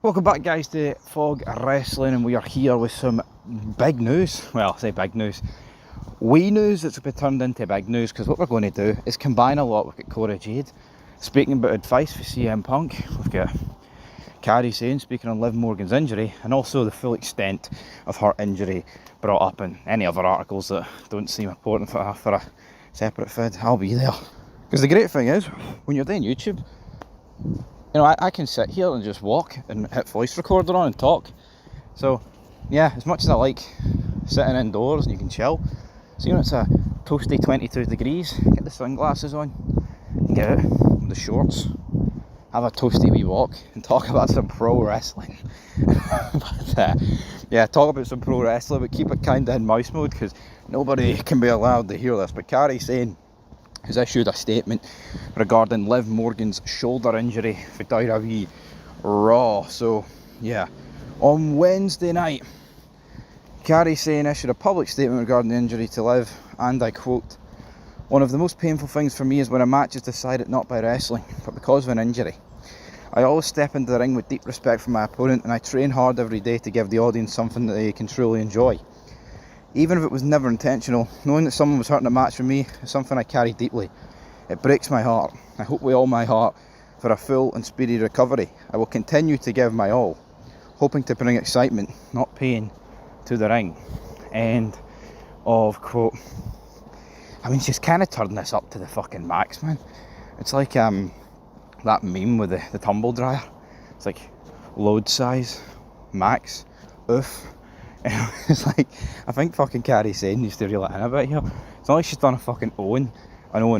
Welcome back, guys, to Fog Wrestling, and we are here with some big news. Well, I say big news, wee news that's been turned into big news, because what we're going to do is combine a lot. We've got Cora, Jade speaking about advice for CM Punk. We've got Carrie saying, speaking on Liv Morgan's injury, and also the full extent of her injury brought up in any other articles that don't seem important for a separate feed. I'll be there. Because the great thing is, when you're doing YouTube, you know, I can sit here and just walk and hit voice recorder on and talk. So, yeah, as much as I like sitting indoors and you can chill, so, you know, it's a toasty 22 degrees, get the sunglasses on, get out with the shorts, have a toasty wee walk and talk about some pro wrestling. But, yeah, talk about some pro wrestling, but keep it kind of in mouse mode, because nobody can be allowed to hear this. But Carrie saying, has issued a statement regarding Liv Morgan's shoulder injury for WWE Raw. So, yeah, on Wednesday night, Carrie saying issued a public statement regarding the injury to Liv, and I quote, "One of the most painful things for me is when a match is decided not by wrestling, but because of an injury. I always step into the ring with deep respect for my opponent, and I train hard every day to give the audience something that they can truly enjoy. Even if it was never intentional, knowing that someone was hurting a match for me is something I carry deeply. It breaks my heart. I hope with all my heart for a full and speedy recovery. I will continue to give my all, hoping to bring excitement, not pain, to the ring." End of quote. I mean, she's kind of turned this up to the fucking max, man. It's like that meme with the tumble dryer. It's like load size, max, oof. It's like, I think fucking Carrie Sane needs to reel it in a bit here. It's not like she's done a fucking Owen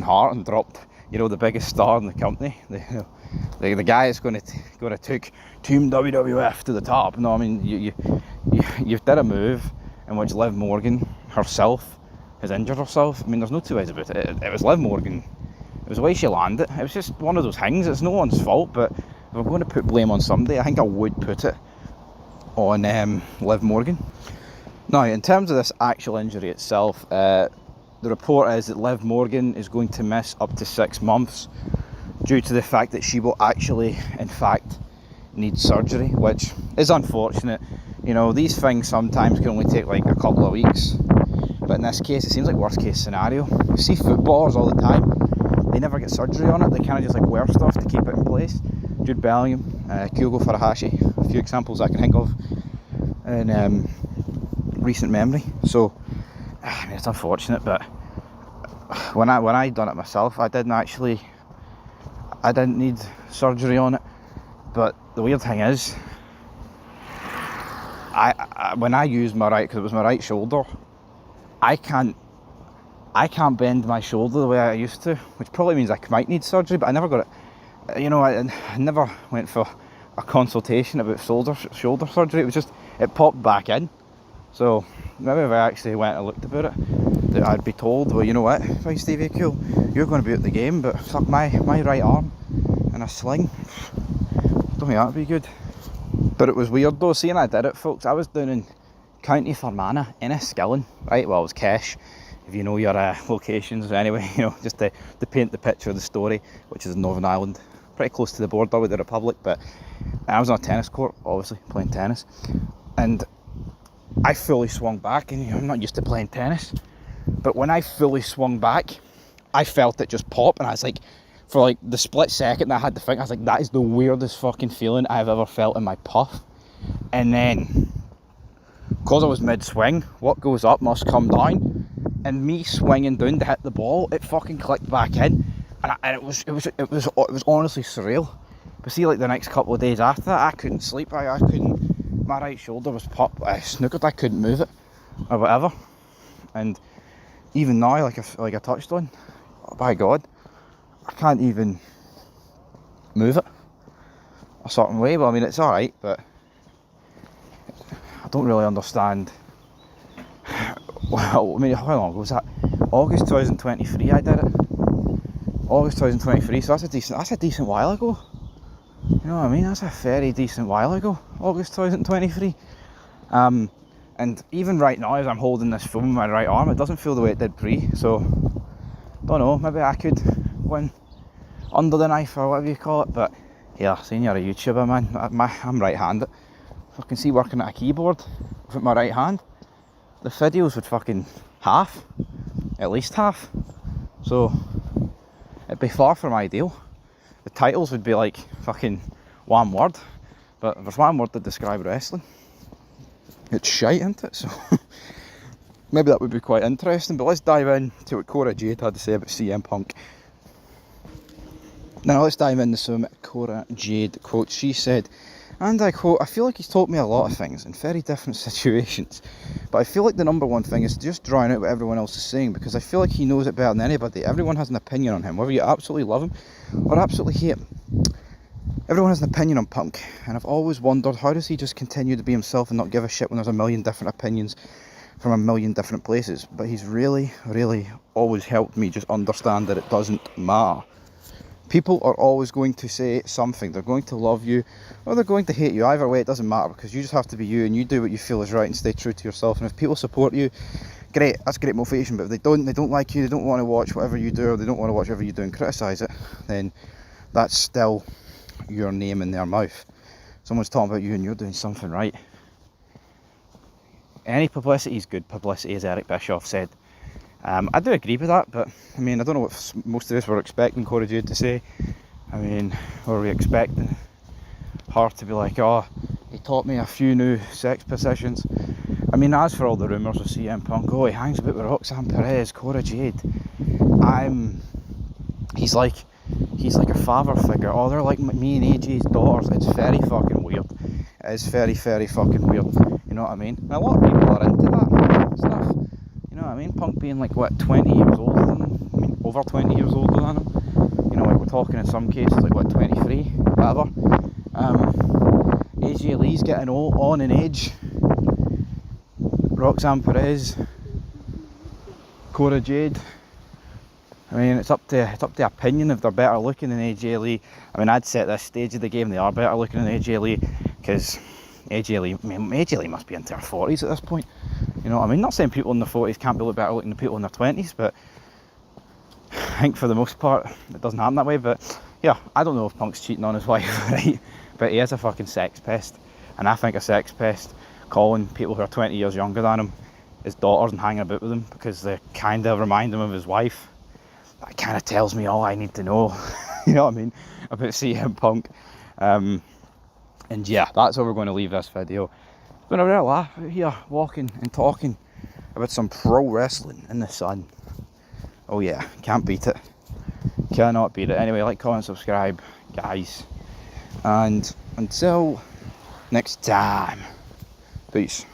Hart and dropped, you know, the biggest star in the company. The guy that's going to take Team WWF to the top. No, I mean, you've did a move in which Liv Morgan herself has injured herself. I mean, there's no two ways about it. It was Liv Morgan. It was the way she landed. It was just one of those things. It's no one's fault, but if I'm going to put blame on somebody, I think I would put it on Liv Morgan. Now, in terms of this actual injury itself, the report is that Liv Morgan is going to miss up to 6 months due to the fact that she will actually, in fact, need surgery, which is unfortunate. You know, these things sometimes can only take like a couple of weeks, but in this case, it seems like worst case scenario. You see footballers all the time, they never get surgery on it, they kind of just like wear stuff to keep it in place. Jude Bellingham, Kyogo Furuhashi, a few examples I can think of in recent memory. So, I mean, it's unfortunate, but when I done it myself, I didn't need surgery on it. But the weird thing is, when I used my right, because it was my right shoulder, I can't bend my shoulder the way I used to, which probably means I might need surgery, but I never got it. You know, I never went for a consultation about shoulder surgery. It was just, it popped back in. So maybe if I actually went and looked about it, that I'd be told, well, you know what, right, Stevie, cool, you're going to be at the game, but fuck my right arm in a sling, don't think that'd be good. But it was weird though, seeing I did it, folks. I was down in County Fermanagh, in Enniskillen, right? Well, it was Kesh, if you know your locations. Anyway, you know, just to paint the picture of the story, which is in Northern Ireland, pretty close to the border with the Republic. But I was on a tennis court, obviously, playing tennis, and I fully swung back, and you know, I'm not used to playing tennis, but when I fully swung back, I felt it just pop, and I was like, for like the split second I had to think, I was like, that is the weirdest fucking feeling I've ever felt in my puff. And then, because I was mid-swing, what goes up must come down, and me swinging down to hit the ball, it fucking clicked back in, and it was honestly surreal. But see, like the next couple of days after that, I couldn't sleep. I couldn't. My right shoulder was snookered. I couldn't move it or whatever. And even now, like I touched on, by God, I can't even move it a certain way. But I mean, it's all right. But I don't really understand. Well, I mean, how long ago was that? August 2023. I did it. August 2023. So that's a decent while ago. You know what I mean? That's a very decent while ago, August 2023. And even right now, as I'm holding this phone with my right arm, it doesn't feel the way it did pre. So, don't know, maybe I could win under the knife or whatever you call it. But Yeah, saying you're a YouTuber, man. I'm right-handed. Fucking see working at a keyboard with my right hand. The videos would fucking half, at least half. So it'd be far from ideal. The titles would be like fucking one word, but if there's one word to describe wrestling, it's shite, isn't it? So maybe that would be quite interesting. But let's dive into what Cora Jade had to say about CM Punk. Now let's dive into some Cora Jade quotes. She said, and I quote, "I feel like he's taught me a lot of things in very different situations, but I feel like the number one thing is just drawing out what everyone else is saying, because I feel like he knows it better than anybody. Everyone has an opinion on him, whether you absolutely love him or absolutely hate him. Everyone has an opinion on Punk, and I've always wondered, how does he just continue to be himself and not give a shit when there's a million different opinions from a million different places? But he's really, really always helped me just understand that it doesn't matter. People are always going to say something. They're going to love you or they're going to hate you. Either way, it doesn't matter, because you just have to be you and you do what you feel is right and stay true to yourself. And if people support you, great, that's great motivation. But if they don't like you, they don't want to watch whatever you do, or they don't want to watch whatever you do and criticise it, then that's still your name in their mouth. Someone's talking about you and you're doing something right. Any publicity is good publicity, as Eric Bischoff said. I do agree with that, but I mean, I don't know what most of us were expecting Cora Jade to say. I mean, were we expecting her to be like, oh, he taught me a few new sex positions? I mean, as for all the rumours of CM Punk, oh, he hangs about with Roxanne Perez, Cora Jade. He's like a father figure. Oh, they're like me and AJ's daughters. It's very fucking weird. It is very, very fucking weird. You know what I mean? And a lot of people are into that stuff. You know what I mean? Punk being like, what, 20 years older than him? I mean, over 20 years older than him. You know, like we're talking in some cases, like what, 23, whatever. AJ Lee's getting on in age. Roxanne Perez, Cora Jade. I mean, it's up to opinion if they're better looking than AJ Lee. I mean, I'd say at this stage of the game they are better looking than AJ Lee, because AJ Lee must be into her 40s at this point. You know what I mean? Not saying people in their 40s can't be better looking than people in their 20s, but I think for the most part it doesn't happen that way. But yeah, I don't know if Punk's cheating on his wife, right? But he is a fucking sex pest, and I think a sex pest calling people who are 20 years younger than him his daughters and hanging about with him because they kind of remind him of his wife, that kind of tells me all I need to know. You know what I mean, about CM Punk. And yeah, that's how we're going to leave this video. It's been a real laugh out here, walking and talking about some pro wrestling in the sun. Oh yeah, can't beat it. Cannot beat it. Anyway, like, comment, subscribe, guys. And until next time, peace.